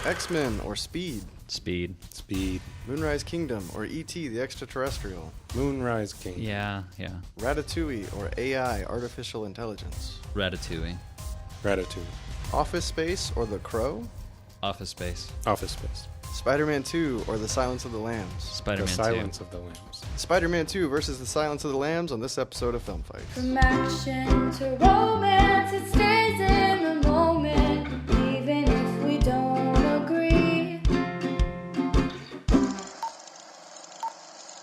X-Men or Speed? Speed. Speed. Moonrise Kingdom or E.T. the Extraterrestrial? Moonrise King. Yeah. Ratatouille or AI, Artificial Intelligence? Ratatouille. Ratatouille. Office Space or The Crow? Office Space. Office Space. Spider-Man 2 or The Silence of the Lambs? Spider-Man The 2. Silence of the Lambs. Spider-Man 2 versus The Silence of the Lambs on this episode of Film Fights. From action to romance, it stays in the moment, even if we don't agree.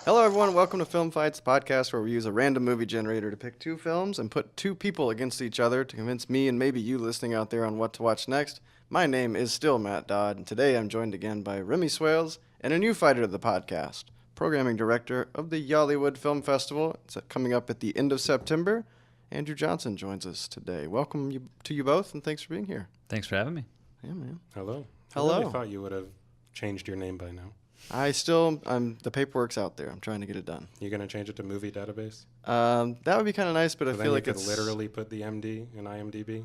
Hello everyone, welcome to Film Fights, the podcast where we use a random movie generator to pick two films and put two people against each other to convince me and maybe you listening out there on what to watch next. My name is still Matt Dodd, and today I'm joined again by Remy Swales and a new fighter of the podcast, programming director of the Yollywood Film Festival. It's coming up at the end of September. Andrew Johnson joins us today. Welcome to you both, and thanks for being here. Thanks for having me. Yeah, man. Hello. Hello. I really thought you would have changed your name by now. The paperwork's out there. I'm trying to get it done. You going to change it to Movie Database? That would be kind of nice, but So I then feel you like could it's literally put the MD in IMDb?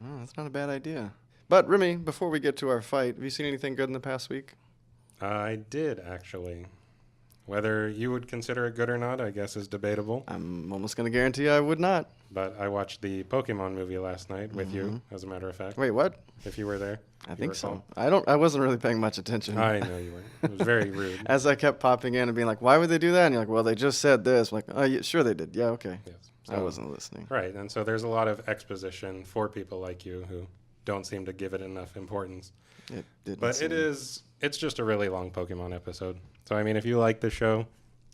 Oh, that's not a bad idea. But Remy, before we get to our fight, have you seen anything good in the past week? I did, actually. Whether you would consider it good or not, I guess, is debatable. I'm almost going to guarantee I would not. But I watched the Pokemon movie last night with you, as a matter of fact. Wait, what? If you were there. I if think you so. recall. I wasn't really paying much attention. I know you weren't. It was very rude. As I kept popping in and being like, why would they do that? And you're like, well, they just said this. I'm like, oh, yeah, sure they did. Yeah, okay. Yes. I wasn't listening. Right, and so there's a lot of exposition for people like you who don't seem to give it enough importance. It didn't But seem- it's just a really long Pokemon episode. So, I mean, if you like the show,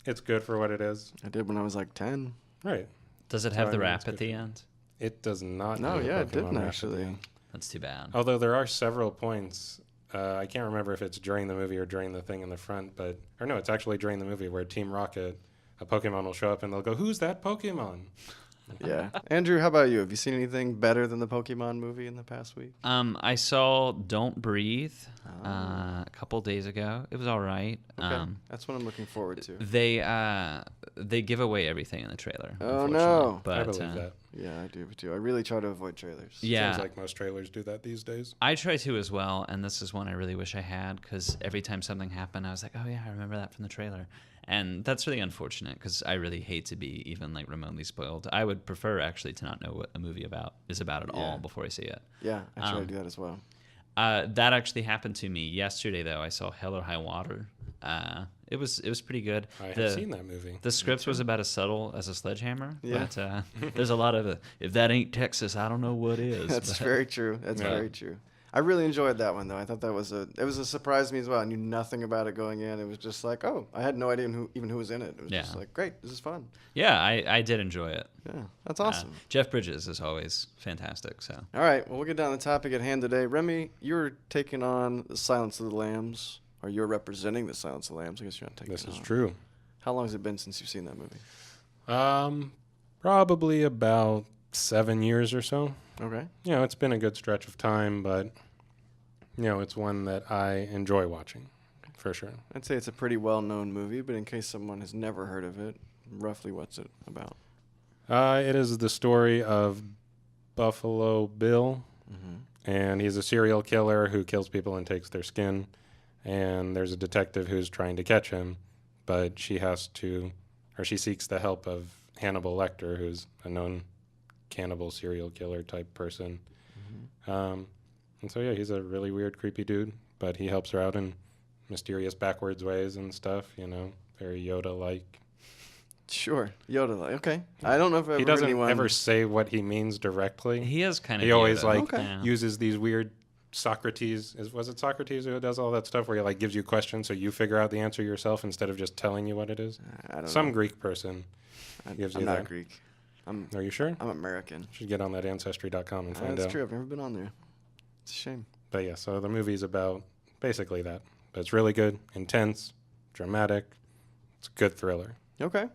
it's good for what it is. I did when I was like 10. Right. Does it So, have I the mean, rap it's at good the for- end? It does not. No, have a yeah, it Pokemon didn't rap at actually. the end. That's too bad. Although there are several points, I can't remember if it's during the movie or during the thing in the front, or no, it's actually during the movie where Team Rocket, a Pokemon will show up and they'll go, "Who's that Pokemon?" Yeah. Andrew, how about you? Have you seen anything better than the Pokemon movie in the past week? I saw Don't Breathe a couple days ago. It was all right. Okay. That's what I'm looking forward to. They give away everything in the trailer. Oh, unfortunately. no. But, I believe that. Yeah, I do too. I really try to avoid trailers. Yeah. Seems like most trailers do that these days. I try to as well, and this is one I really wish I had, because every time something happened, I was like, oh yeah, I remember that from the trailer. And that's really unfortunate, because I really hate to be even like remotely spoiled. I would prefer actually to not know what a movie is about at all before I see it. Yeah, I try to do that as well. That actually happened to me yesterday, though. I saw Hell or High Water. It was pretty good. I have seen that movie. The script was about as subtle as a sledgehammer, Yeah. but there's a lot of if that ain't Texas, I don't know what is. That's But- very true. That's very true. I really enjoyed that one though. I thought it was a surprise to me as well. I knew nothing about it going in. It was just like, oh, I had no idea who was in it. It was just like, great, this is fun. Yeah, I did enjoy it. Yeah, that's awesome. Jeff Bridges is always fantastic. So All right, well, we'll get down to the topic at hand today. Remy, you're taking on The Silence of the Lambs, or you're representing The Silence of the Lambs. I guess you're not taking This it is on. true. How long has it been since you've seen that movie? Probably about 7 years or so. Okay. You know, it's been a good stretch of time, but, you know, it's one that I enjoy watching, for sure. I'd say it's a pretty well-known movie, but in case someone has never heard of it, roughly what's it about? It is the story of Buffalo Bill, and he's a serial killer who kills people and takes their skin, and there's a detective who's trying to catch him, but she seeks the help of Hannibal Lecter, who's a known cannibal serial killer type person. And so, yeah, he's a really weird, creepy dude, but he helps her out in mysterious backwards ways and stuff, you know, very Yoda-like. Sure, Yoda. Okay, I don't know if I've He ever doesn't anyone... ever say what he means directly. he is kind of. He always Yoda. like uses these weird Socrates. Was it Socrates who does all that stuff where he like gives you questions so you figure out the answer yourself instead of just telling you what it is? I don't Some know. Greek person gives I'm you not that. Greek. Are you sure? I'm American. Should get on that ancestry.com and find That's out. true. I've never been on there. It's a shame. But yeah, so the movie's about basically that. But it's really good, intense, dramatic. It's a good thriller. Okay.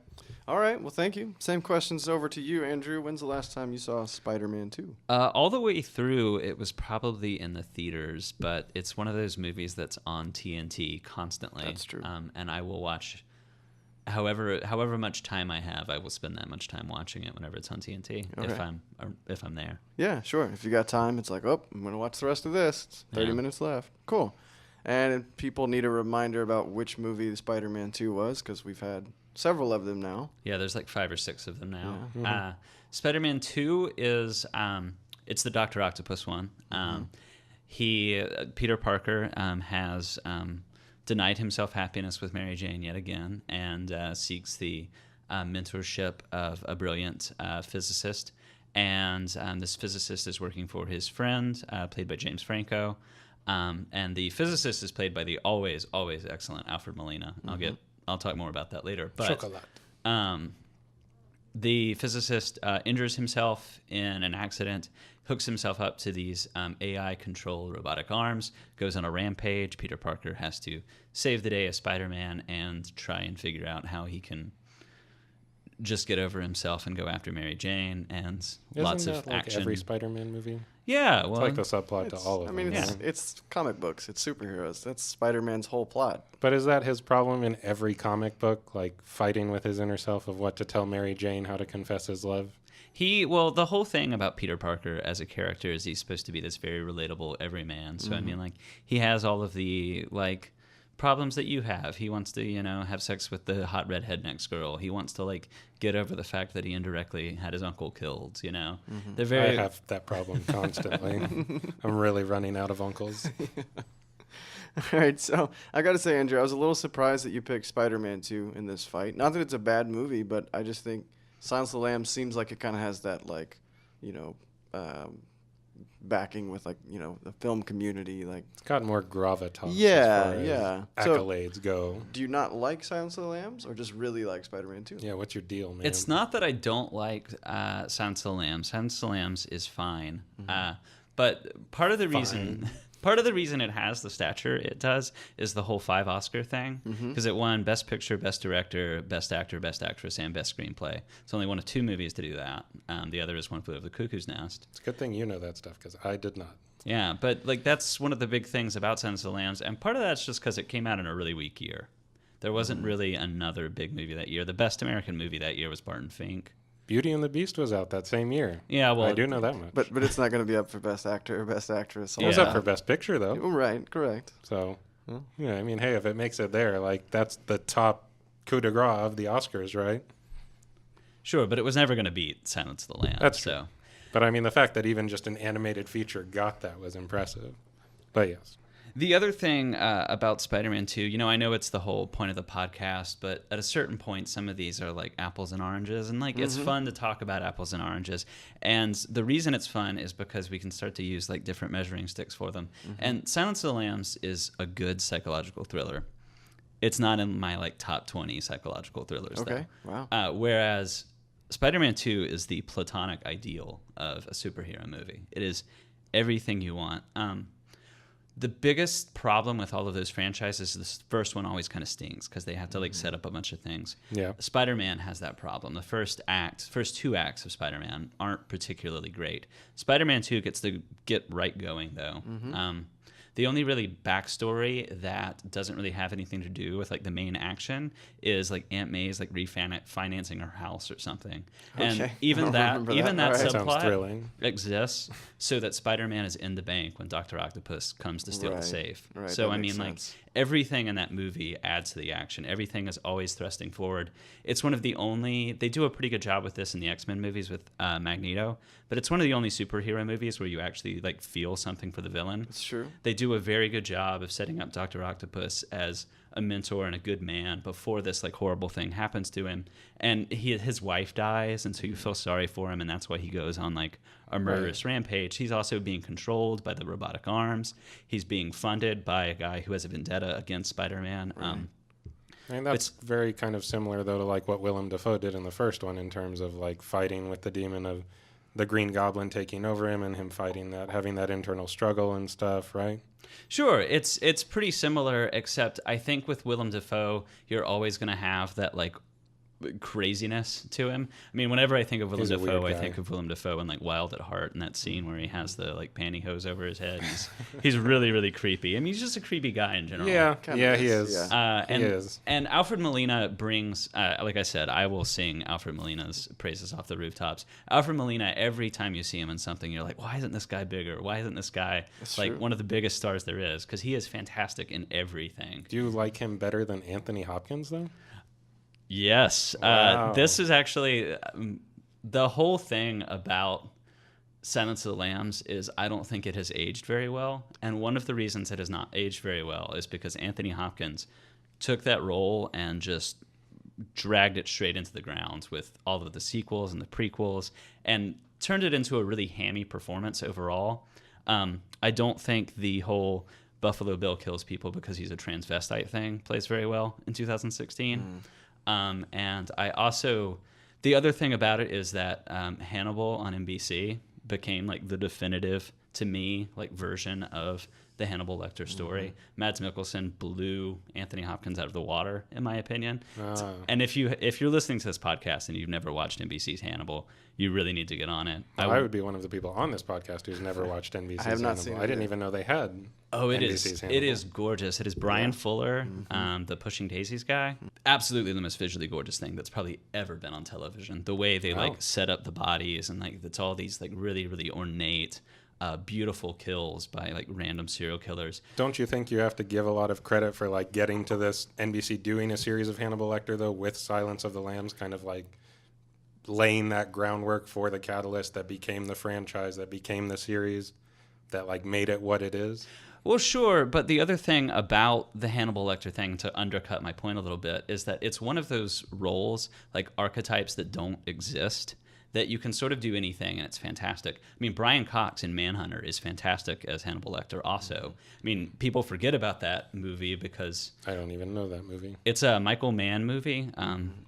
All right. Well, thank you. Same questions over to you, Andrew. When's the last time you saw Spider-Man 2? All the way through, it was probably in the theaters, but it's one of those movies that's on TNT constantly. That's true. And I will watch however much time I have, I will spend that much time watching it whenever it's on TNT. Okay. If I'm there. Yeah, sure. If you got time, it's like, oh, I'm going to watch the rest of this. It's 30 Yeah. minutes left. Cool. And people need a reminder about which movie Spider-Man 2 was, because we've had several of them now. Yeah, there's like 5 or 6 of them now. Yeah. Spider-Man 2 is it's the Dr. Octopus one. Peter Parker has denied himself happiness with Mary Jane yet again, and seeks the mentorship of a brilliant physicist. And this physicist is working for his friend, played by James Franco. And the physicist is played by the always excellent Alfred Molina. I'll talk more about that later. But Chocolat. the physicist injures himself in an accident, hooks himself up to these AI-controlled robotic arms, goes on a rampage. Peter Parker has to save the day as Spider-Man and try and figure out how he can just get over himself and go after Mary Jane, and lots Isn't of that like action. every Spider-Man movie? Yeah, It's well, like the subplot to all of them. It's comic books. It's superheroes. That's Spider-Man's whole plot. But is that his problem in every comic book, like fighting with his inner self of what to tell Mary Jane, how to confess his love? the whole thing about Peter Parker as a character is he's supposed to be this very relatable everyman. So I mean, like, he has all of the like problems that you have. He wants to, have sex with the hot redhead next girl. He wants to like get over the fact that he indirectly had his uncle killed. They're very. I have that problem constantly. I'm really running out of uncles. All right, so I got to say, Andrew, I was a little surprised that you picked Spider-Man 2 in this fight. Not that it's a bad movie, but I just think Silence of the Lambs seems like it kind of has that, like, backing with, like, the film community. Like, It's got more gravitas Yeah, as far yeah. as So- accolades go. do you not like Silence of the Lambs, or just really like Spider-Man 2? Yeah, what's your deal, man? It's not that I don't like Silence of the Lambs. Silence of the Lambs is fine, but part of the reason it has the stature it does is the whole 5 Oscar thing, because it won Best Picture, Best Director, Best Actor, Best Actress, and Best Screenplay. It's only one of 2 movies to do that. The other is One Flew Over the Cuckoo's Nest. It's a good thing you know that stuff, because I did not. Yeah, but like that's one of the big things about Silence of the Lambs, and part of that's just because it came out in a really weak year. There wasn't really another big movie that year. The best American movie that year was Barton Fink. Beauty and the Beast was out that same year. Yeah, well, I do know that much. But it's not going to be up for Best Actor or Best Actress. It was Yeah. up for Best Picture, though. Right, correct. So, yeah, I mean, hey, if it makes it there, like, that's the top coup de grace of the Oscars, right? Sure, but it was never going to beat Silence of the Lambs. That's true. So. But I mean, the fact that even just an animated feature got that was impressive. But yes. The other thing about Spider-Man 2, I know it's the whole point of the podcast, but at a certain point, some of these are like apples and oranges, and like it's fun to talk about apples and oranges. And the reason it's fun is because we can start to use like different measuring sticks for them. And Silence of the Lambs is a good psychological thriller. It's not in my like top 20 psychological thrillers, Okay, though. wow. Whereas Spider-Man 2 is the platonic ideal of a superhero movie. It is everything you want. The biggest problem with all of those franchises is this first one always kind of stings because they have to like set up a bunch of things. Yeah. Spider-Man has that problem. The first 2 acts of Spider-Man aren't particularly great. Spider-Man 2 gets to get right going though. The only really backstory that doesn't really have anything to do with like the main action is like Aunt May's like refinancing her house or something. And Okay. even I don't that remember that. that All right. That sounds subplot thrilling. exists so that Spider-Man is in the bank when Dr. Octopus comes to steal Right. the safe. Right, So that I makes mean, like sense. everything in that movie adds to the action. Everything is always thrusting forward. It's one of the only. They do a pretty good job with this in the X-Men movies with Magneto, but it's one of the only superhero movies where you actually like feel something for the villain. It's true. They do a very good job of setting up Dr. Octopus as a mentor and a good man before this like horrible thing happens to him, and his wife dies, and so you feel sorry for him, and that's why he goes on like a murderous rampage. He's also being controlled by the robotic arms. He's being funded by a guy who has a vendetta against Spider-Man. I mean, that's very kind of similar, though, to like what Willem Dafoe did in the first one in terms of like fighting with the demon of the Green Goblin taking over him and him fighting that, having that internal struggle and stuff, right? Sure, it's pretty similar, except I think with Willem Dafoe, you're always going to have that like craziness to him. I mean, whenever I think of Willem He's a Dafoe, weird I guy. think of Willem Dafoe in like Wild at Heart in that scene where he has the like pantyhose over his head. He's really, really creepy. I mean, he's just a creepy guy in general. Yeah, Kinda he is, is. yeah. And, He is. and Alfred Molina brings, like I said, I will sing Alfred Molina's praises off the rooftops. Alfred Molina, every time you see him in something, you're like, why isn't this guy bigger? Why isn't this guy like true. one of the biggest stars there is? Because he is fantastic in everything. Do you like him better than Anthony Hopkins, though? Yes. Wow. This is actually the whole thing about Silence of the Lambs is I don't think it has aged very well. And one of the reasons it has not aged very well is because Anthony Hopkins took that role and just dragged it straight into the ground with all of the sequels and the prequels and turned it into a really hammy performance overall. I don't think the whole Buffalo Bill kills people because he's a transvestite thing plays very well in 2016. And I also, the other thing about it is that Hannibal on NBC became like the definitive, to me, like version of the Hannibal Lecter story. Mads Mikkelsen blew Anthony Hopkins out of the water, in my opinion. And if you're listening to this podcast and you've never watched NBC's Hannibal, you really need to get on it. I would be one of the people on this podcast who's never watched NBC's I have not Hannibal. seen it I didn't either. even know they had. Oh, it NBC's is. Hannibal. It is gorgeous. It is Brian Fuller, the Pushing Daisies guy. Absolutely the most visually gorgeous thing that's probably ever been on television. The way they like set up the bodies and like it's all these like really, really ornate, beautiful kills by like random serial killers. Don't you think you have to give a lot of credit for like getting to this NBC doing a series of Hannibal Lecter though with Silence of the Lambs, kind of like laying that groundwork for the catalyst that became the franchise, that became the series, that like made it what it is? Well, sure, but the other thing about the Hannibal Lecter thing, to undercut my point a little bit, is that it's one of those roles, like archetypes that don't exist, that you can sort of do anything and it's fantastic. I mean, Brian Cox in Manhunter is fantastic as Hannibal Lecter also. I mean, people forget about that movie because I don't even know that movie. it's a Michael Mann movie.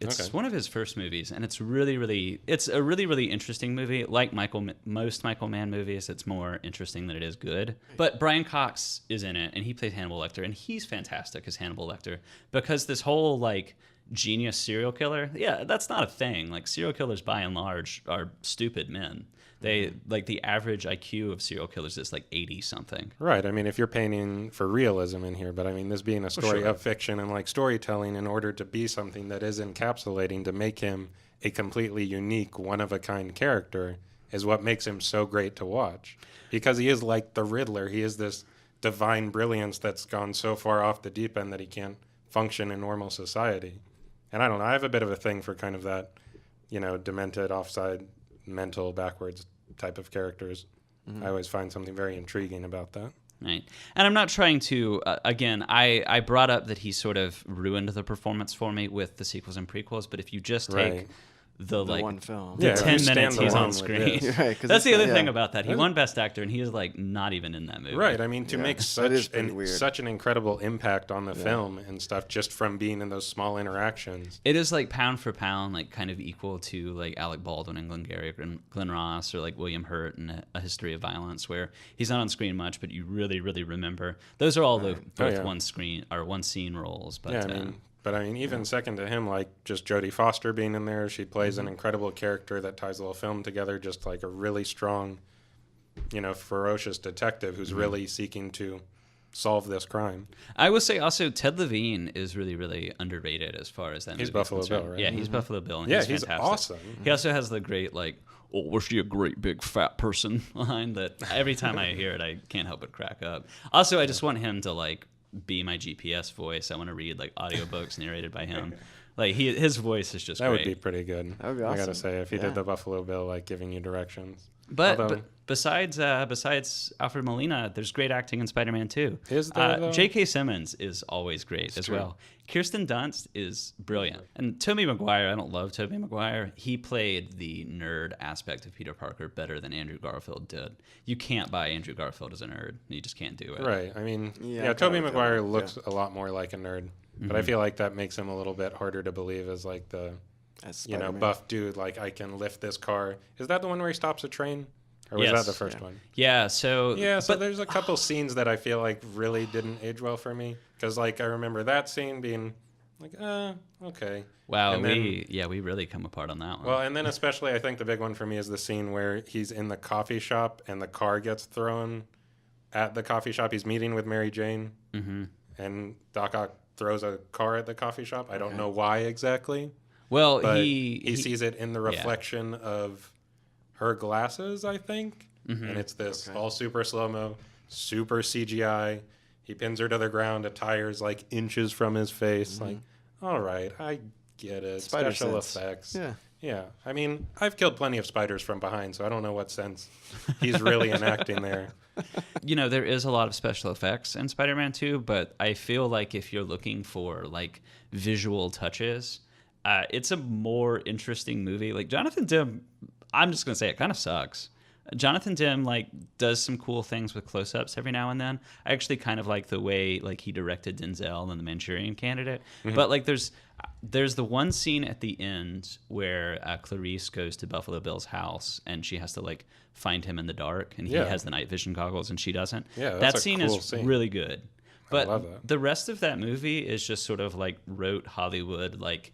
It's Okay. one of his first movies, and it's really, really, it's a really, really interesting movie. Like most Michael Mann movies, it's more interesting than it is good. But Brian Cox is in it, and he plays Hannibal Lecter, and he's fantastic as Hannibal Lecter because this whole like genius serial killer, yeah, that's not a thing. Like serial killers, by and large, are stupid men. They like the average IQ of serial killers is like 80 something. Right. I mean, if you're painting for realism in here, but I mean, this being a story sure. of fiction and like storytelling in order to be something that is encapsulating to make him a completely unique, one-of-a-kind character is what makes him so great to watch. Because he is like the Riddler. He is this divine brilliance that's gone so far off the deep end that he can't function in normal society. And I don't know, I have a bit of a thing for kind of that, you know, demented, offside, mental, backwards type of characters. I always find something very intriguing about that. Right. And I'm not trying to, again, I brought up that he sort of ruined the performance for me with the sequels and prequels, but if you just take Right. the like one film. the Yeah, if 10 you minutes stand he's alone on with screen. this. Right, 'cause That's the it's other not- thing yeah. about that. He won Best Actor, and he is like not even in that movie. Right. I mean, to make That is pretty weird. such an incredible impact on the film and stuff just from being in those small interactions. It is like pound for pound, like kind of equal to like Alec Baldwin and Glengarry Glen Ross, or like William Hurt in A History of Violence, where he's not on screen much, but you really, really remember. Those are all both yeah. one scene roles. But Yeah, I mean, even second to him, like just Jodie Foster being in there, she plays Mm-hmm. an incredible character that ties the whole film together, just like a really strong, you know, ferocious detective who's Mm-hmm. really seeking to solve this crime. I will say also Ted Levine is really, really underrated as far as that He's movie is Buffalo concerned. Bill, right? Yeah, he's Buffalo Bill, and Yeah, he's he's fantastic. awesome. He also has the great like, "Oh, was she a great big fat person?" line that every time I hear it, I can't help but crack up. Also, I just want him to like be my GPS voice. I want to read like audiobooks narrated by him. Like his voice is just That great. would be pretty good. That would be I awesome. gotta say, if he Yeah. did the Buffalo Bill, like giving you directions. But besides Alfred Molina, there's great acting in Spider-Man 2. Is there, though? J.K. Simmons is always great as true. well. Kirsten Dunst is brilliant. And Tobey Maguire, I don't love Tobey Maguire. He played the nerd aspect of Peter Parker better than Andrew Garfield did. You can't buy Andrew Garfield as a nerd. You just can't do it. Right. I mean, Yeah, I yeah, Tobey kinda feel Maguire that, looks a lot more like a nerd, but Mm-hmm. I feel like that makes him a little bit harder to believe as like the, As you know, Spider-Man. buff dude. Like, I can lift this car. Is that the one where he stops a train? Or was Yes. that the first one? Yeah, so... Yeah, so but there's a couple scenes that I feel like really didn't age well for me. Because, like, I remember that scene being Like, okay. Wow, And then- we really come apart on that one. Well, and then especially I think the big one for me is the scene where he's in the coffee shop and the car gets thrown at the coffee shop. He's meeting with Mary Jane, and Doc Ock throws a car at the coffee shop. I don't know why exactly, well, but he sees it in the reflection of her glasses, I think, and it's this all super slow-mo, super CGI. He pins her to the ground. A tire's like inches from his face. Like, all right, I get it. Spider Special sense. effects. Yeah. Yeah. I mean, I've killed plenty of spiders from behind, so I don't know what sense he's really enacting there. there is a lot of special effects in Spider-Man 2, but I feel like if you're looking for like visual touches, it's a more interesting movie. Like Jonathan Demme, I'm just gonna say it kind of sucks. Jonathan Demme like does some cool things with close-ups every now and then. I actually kind of like the way like he directed Denzel in The Manchurian Candidate. But like there's the one scene at the end where Clarice goes to Buffalo Bill's house and she has to like find him in the dark, and he has the night vision goggles and she doesn't. Yeah, that that's a scene cool is scene. really good. But love that. the rest of that movie is just sort of like rote Hollywood, like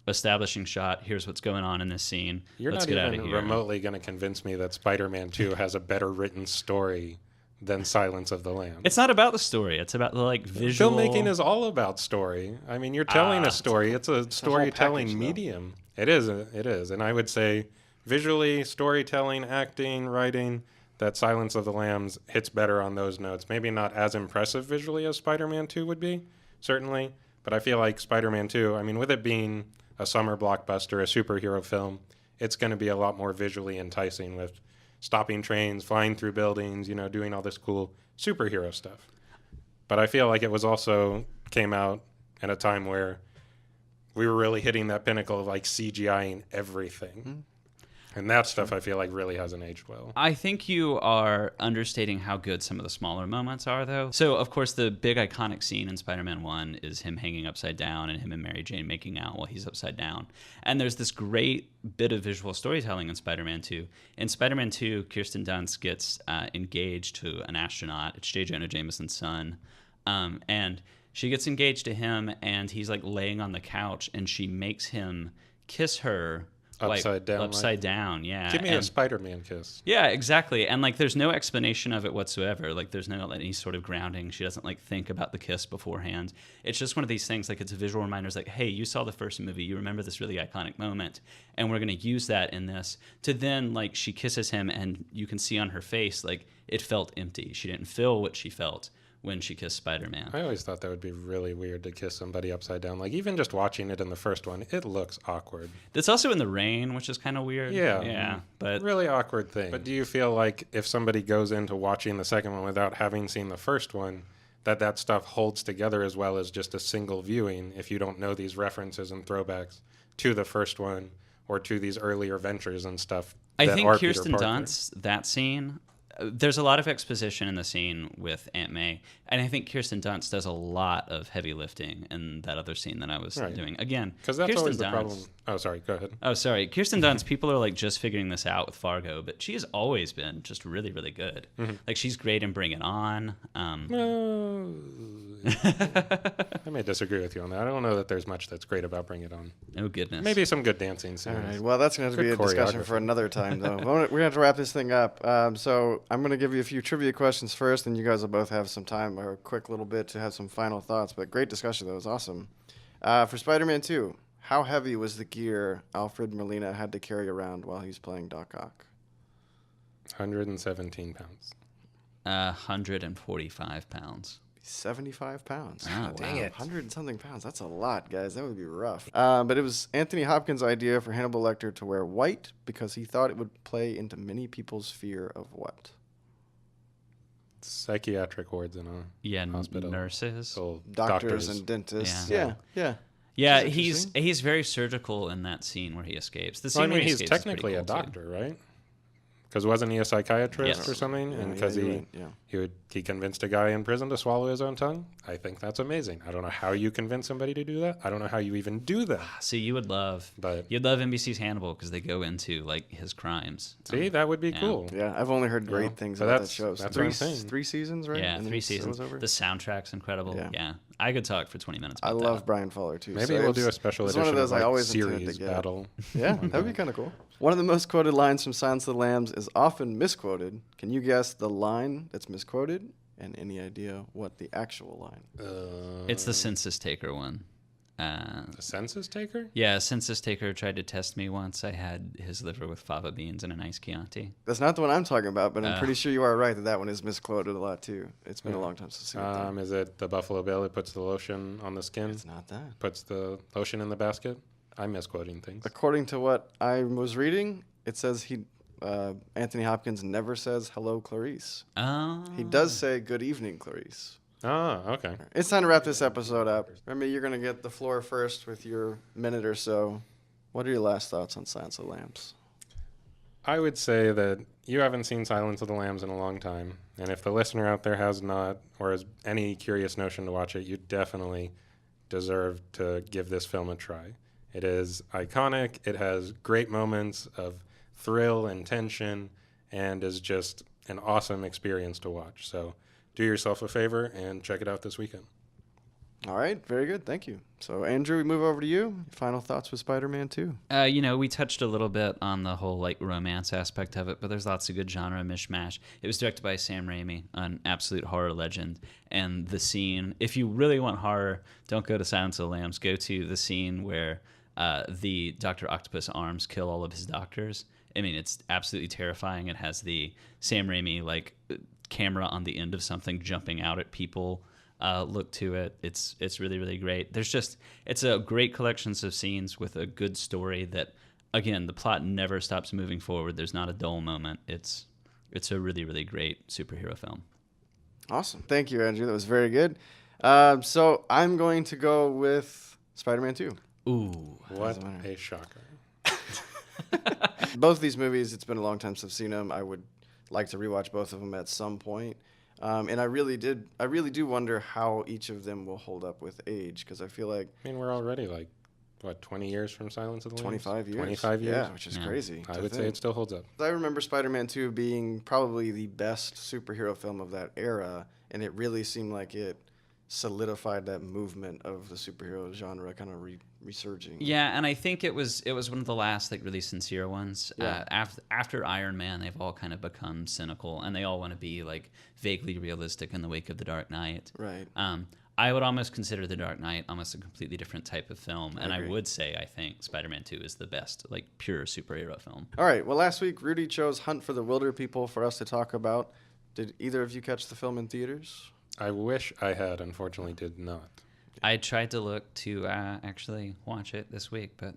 establishing shot. Here's what's going on in this scene. You're Let's not get out of even here. remotely going to convince me that Spider-Man 2 has a better written story than Silence of the Lambs. It's not about the story. It's about the like visual. Filmmaking is all about story. I mean, you're telling a story. It's a storytelling package, though. medium. It is. It is. And I would say visually, storytelling, acting, writing, that Silence of the Lambs hits better on those notes. Maybe not as impressive visually as Spider-Man 2 would be, certainly. But I feel like Spider-Man 2, I mean, with it being a summer blockbuster, a superhero film, it's going to be a lot more visually enticing with stopping trains, flying through buildings, doing all this cool superhero stuff. But I feel like it was also came out at a time where we were really hitting that pinnacle of like CGI-ing everything. And that stuff I feel like really hasn't aged well. I think you are understating how good some of the smaller moments are, though. So, of course, the big iconic scene in Spider-Man 1 is him hanging upside down and him and Mary Jane making out while he's upside down. And there's this great bit of visual storytelling in Spider-Man 2. In Spider-Man 2, Kirsten Dunst gets engaged to an astronaut. It's J. Jonah Jameson's son. And she gets engaged to him, and he's like laying on the couch, and she makes him kiss her Upside down. Upside down, yeah. Give me a Spider-Man kiss. Yeah, exactly. And like there's no explanation of it whatsoever. Like there's no any sort of grounding. She doesn't like think about the kiss beforehand. It's just one of these things, like it's a visual reminder. It's like, hey, you saw the first movie, you remember this really iconic moment, and we're gonna use that in this. To then like she kisses him and you can see on her face like it felt empty. She didn't feel what she felt when she kissed Spider-Man. I always thought that would be really weird to kiss somebody upside down. Like, even just watching it in the first one, it looks awkward. That's also in the rain, which is kind of weird. Yeah. Yeah. But Really awkward thing. But do you feel like if somebody goes into watching the second one without having seen the first one, that stuff holds together as well as just a single viewing if you don't know these references and throwbacks to the first one or to these earlier ventures and stuff? I that think are Peter Kirsten Parker? Dunst, that scene, there's a lot of exposition in the scene with Aunt May, and I think Kirsten Dunst does a lot of heavy lifting in that other scene that I was Right. doing. Again, Because that's Kirsten always the Dunst, problem. Oh, sorry. Go ahead. Oh, sorry. Kirsten Dunst, people are like just figuring this out with Fargo, but she has always been just really, really good. Like she's great in Bring It On. I may disagree with you on that. I don't know that there's much that's great about Bring It On. Oh, goodness. Maybe some good dancing scenes. All right. Well, that's going to have to be a Good discussion choreography. for another time, though. We're going to have to wrap this thing up. So I'm going to give you a few trivia questions first, and you guys will both have some time or a quick little bit to have some final thoughts. But great discussion, though. It was awesome. For Spider-Man 2, how heavy was the gear Alfred Molina had to carry around while he was playing Doc Ock? 117 pounds. 145 pounds. 75 pounds. Oh, dang Wow. it. 100 and something pounds. That's a lot, guys. That would be rough. But it was Anthony Hopkins' idea for Hannibal Lecter to wear white because he thought it would play into many people's fear of what? Psychiatric wards in a Yeah, hospital. nurses. Well, Doctors and dentists. Yeah. Yeah. Yeah, Which is interesting. he's very surgical in that scene where he escapes. The scene Well, I where mean, he he's escapes is pretty technically a cool, too. doctor, right? Because wasn't he a psychiatrist Yes. or something? Yeah, And because you're right, yeah. he convinced a guy in prison to swallow his own tongue. I think that's amazing. I don't know how you convince somebody to do that. I don't know how you even do that. See, you'd love NBC's Hannibal because they go into like his crimes. See, that would be Yeah. cool. Yeah, I've only heard great Yeah. things So about that that's- show. that's three, what I'm saying. 3 seasons, right? Yeah, And 3 it was seasons. over? The soundtrack's incredible. Yeah. Yeah. I could talk for 20 minutes I about love that. Brian Fowler too. Maybe so we'll it's- do a special it's edition one of those I like, always intended series to get. battle. Yeah, that'd be kind of cool. One of the most quoted lines from Silence of the Lambs is often misquoted. Can you guess the line that's misquoted? And any idea what the actual line? It's the census taker one. The census taker? Yeah, a census taker tried to test me once. I had his liver with fava beans and a nice Chianti. That's not the one I'm talking about, but I'm pretty sure you are right that one is misquoted a lot too. It's been a long time since I've seen it. Is it the Buffalo Bill that puts the lotion on the skin? It's not that. Puts the lotion in the basket? I'm misquoting things. According to what I was reading, it says Anthony Hopkins never says hello, Clarice. Oh. He does say good evening, Clarice. Ah, okay. It's time to wrap this episode up. Remy, you're going to get the floor first with your minute or so. What are your last thoughts on Silence of the Lambs? I would say that you haven't seen Silence of the Lambs in a long time. And if the listener out there has not, or has any curious notion to watch it, you definitely deserve to give this film a try. It is iconic. It has great moments of thrill and tension, and is just an awesome experience to watch. So do yourself a favor and check it out this weekend. All right, very good. Thank you. So, Andrew, we move over to you. Final thoughts with Spider-Man 2. We touched a little bit on the whole like romance aspect of it, but there's lots of good genre mishmash. It was directed by Sam Raimi, an absolute horror legend. And the scene, if you really want horror, don't go to Silence of the Lambs. Go to the scene where the Dr. Octopus arms kill all of his doctors. I mean, it's absolutely terrifying. It has the Sam Raimi like camera on the end of something jumping out at people. Look to it. It's really, really great. It's a great collection of scenes with a good story that, again, the plot never stops moving forward. There's not a dull moment. It's a really, really great superhero film. Awesome. Thank you, Andrew. That was very good. So, I'm going to go with Spider-Man 2. Ooh. What a shocker. Both of these movies, it's been a long time since I've seen them. I would like to rewatch both of them at some point. And I really do wonder how each of them will hold up with age, because I feel like I mean, we're already 20 years from Silence of the Lambs? 25 years. 25 years? Yeah, which is crazy. I to would say think. it still holds up. I remember Spider-Man 2 being probably the best superhero film of that era, and it really seemed like it solidified that movement of the superhero genre kind of resurging. Yeah, and I think it was one of the last like really sincere ones. Yeah. After Iron Man, they've all kind of become cynical, and they all want to be like vaguely realistic in the wake of The Dark Knight. Right. I would almost consider The Dark Knight almost a completely different type of film, and I agree. would say I think Spider-Man 2 is the best like pure superhero film. All right. Well, last week, Rudy chose Hunt for the Wilder People for us to talk about. Did either of you catch the film in theaters? I wish I had, unfortunately did not. I tried to look to actually watch it this week, but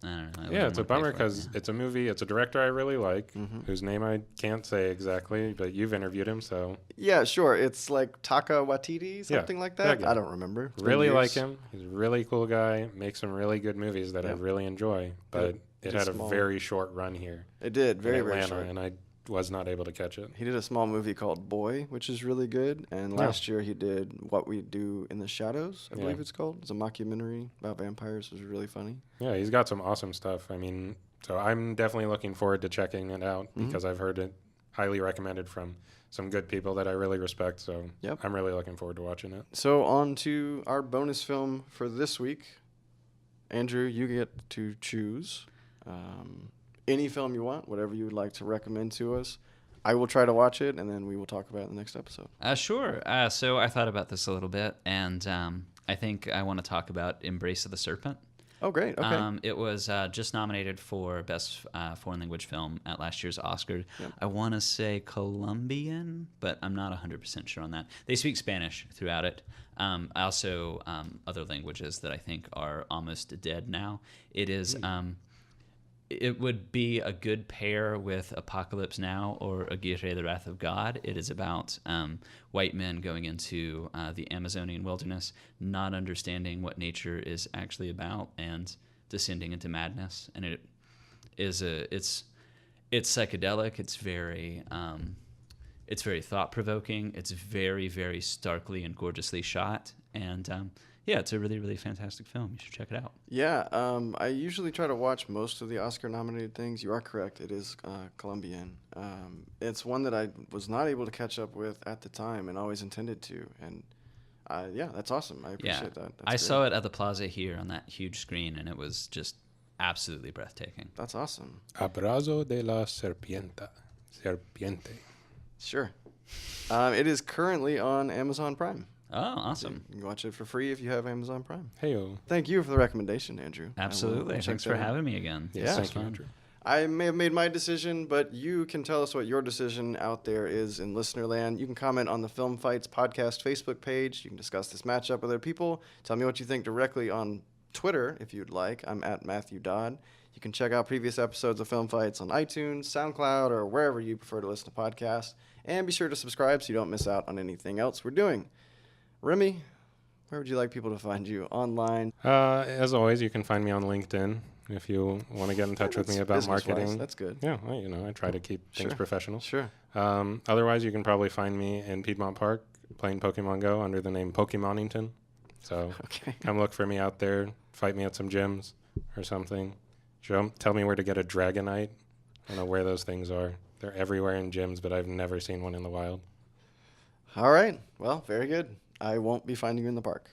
I don't know. I Yeah, wouldn't it's a wanna pay bummer for it, because yeah. it's a movie, it's a director I really like, whose name I can't say exactly, but you've interviewed him, so Yeah, sure. It's like Taka Waititi, something like that. that guy. I don't remember. It's been really years. like him. He's a really cool guy, makes some really good movies that I Yep. really enjoy, but Did it had a small- very short run here It did. Very, in very Atlanta, short. and I was not able to catch it. He did a small movie called Boy, which is really good. And Yeah. last year he did What We Do in the Shadows, I Yeah. believe it's called. It's a mockumentary about vampires. It was really funny. Yeah, he's got some awesome stuff. I mean, so I'm definitely looking forward to checking it out because I've heard it highly recommended from some good people that I really respect. So Yep. I'm really looking forward to watching it. So on to our bonus film for this week. Andrew, you get to choose any film you want, whatever you would like to recommend to us. I will try to watch it, and then we will talk about it in the next episode. Sure. So I thought about this a little bit, and I think I want to talk about Embrace of the Serpent. Oh, great. Okay. It was just nominated for Best Foreign Language Film at last year's Oscar. Yep. I want to say Colombian, but I'm not 100% sure on that. They speak Spanish throughout it. Also, other languages that I think are almost dead now. It is... it would be a good pair with Apocalypse Now or Aguirre, the Wrath of God. It is about white men going into the Amazonian wilderness, not understanding what nature is actually about, and descending into madness. And it's It's psychedelic. It's very thought-provoking. It's very, very starkly and gorgeously shot. And yeah, it's a really, really fantastic film. You should check it out. Yeah, I usually try to watch most of the Oscar-nominated things. You are correct. It is Colombian. It's one that I was not able to catch up with at the time and always intended to. And yeah, that's awesome. I appreciate that. That's I great. saw it at the Plaza here on that huge screen, and it was just absolutely breathtaking. That's awesome. Abrazo de la serpiente. Sure. It is currently on Amazon Prime. Oh, awesome. You can watch it for free if you have Amazon Prime. Heyo. Thank you for the recommendation, Andrew. Absolutely. Check Thanks that for out. having me again. Yeah. This was Thank you, fun. Andrew. I may have made my decision, but you can tell us what your decision out there is in Listenerland. You can comment on the Film Fights podcast Facebook page. You can discuss this matchup with other people. Tell me what you think directly on Twitter, if you'd like. I'm at Matthew Dodd. You can check out previous episodes of Film Fights on iTunes, SoundCloud, or wherever you prefer to listen to podcasts. And be sure to subscribe so you don't miss out on anything else we're doing. Remy, where would you like people to find you online? As always, you can find me on LinkedIn if you want to get in touch with me about Business-wise, marketing. That's good. Yeah, well, I try to keep things Sure. professional. Sure. Otherwise, you can probably find me in Piedmont Park playing Pokemon Go under the name Pokemonington. So Okay. come look for me out there. Fight me at some gyms or something. Tell me where to get a Dragonite. I don't know where those things are. They're everywhere in gyms, but I've never seen one in the wild. All right. Well, very good. I won't be finding you in the park.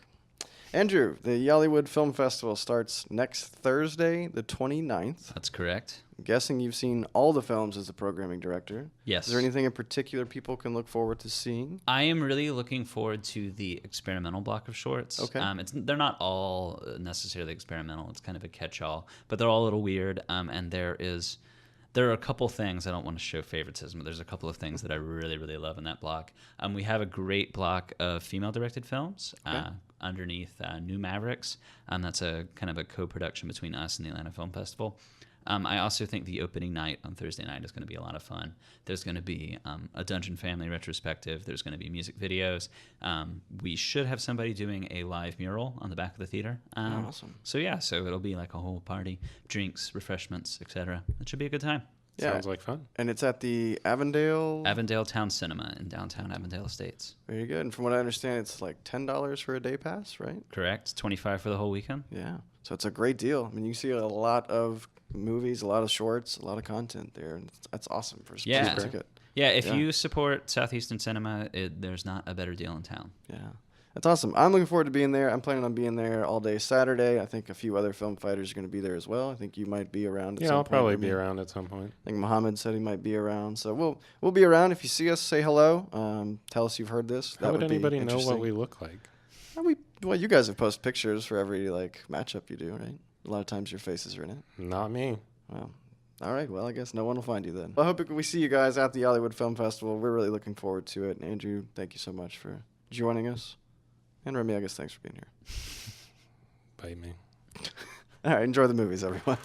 Andrew, the Yollywood Film Festival starts next Thursday, the 29th. That's correct. I'm guessing you've seen all the films as the programming director. Yes. Is there anything in particular people can look forward to seeing? I am really looking forward to the experimental block of shorts. Okay. They're not all necessarily experimental. It's kind of a catch-all, but they're all a little weird. And there are a couple things, I don't want to show favoritism, but there's a couple of things that I really, really love in that block. We have a great block of female-directed films underneath New Mavericks. That's a kind of a co-production between us and the Atlanta Film Festival. I also think the opening night on Thursday night is going to be a lot of fun. There's going to be a Dungeon Family retrospective. There's going to be music videos. We should have somebody doing a live mural on the back of the theater. Awesome. So it'll be like a whole party, drinks, refreshments, etc. It should be a good time. Yeah. Sounds like fun. And it's at the Avondale? Avondale Town Cinema in downtown Avondale Estates. Very good. And from what I understand, it's like $10 for a day pass, right? Correct. 25 for the whole weekend. Yeah. So it's a great deal. I mean, you see a lot of movies, a lot of shorts, a lot of content there. And that's awesome for a Yeah. ticket. Yeah, if Yeah. you support Southeastern Cinema, there's not a better deal in town. Yeah. That's awesome. I'm looking forward to being there. I'm planning on being there all day Saturday. I think a few other film fighters are going to be there as well. I think you might be around at Yeah, some I'll point. probably with be me. around at some point. I think Mohammed said he might be around. So we'll be around. If you see us, say hello. Tell us you've heard this. How would be anybody know what interesting. we look like? Well, you guys have posted pictures for every matchup you do, right? A lot of times your faces are in it. Not me. Well, all right. Well, I guess no one will find you then. I hope we see you guys at the Hollywood Film Festival. We're really looking forward to it. And Andrew, thank you so much for joining us. And Remy, I guess thanks for being here. Bite me. All right. Enjoy the movies, everyone.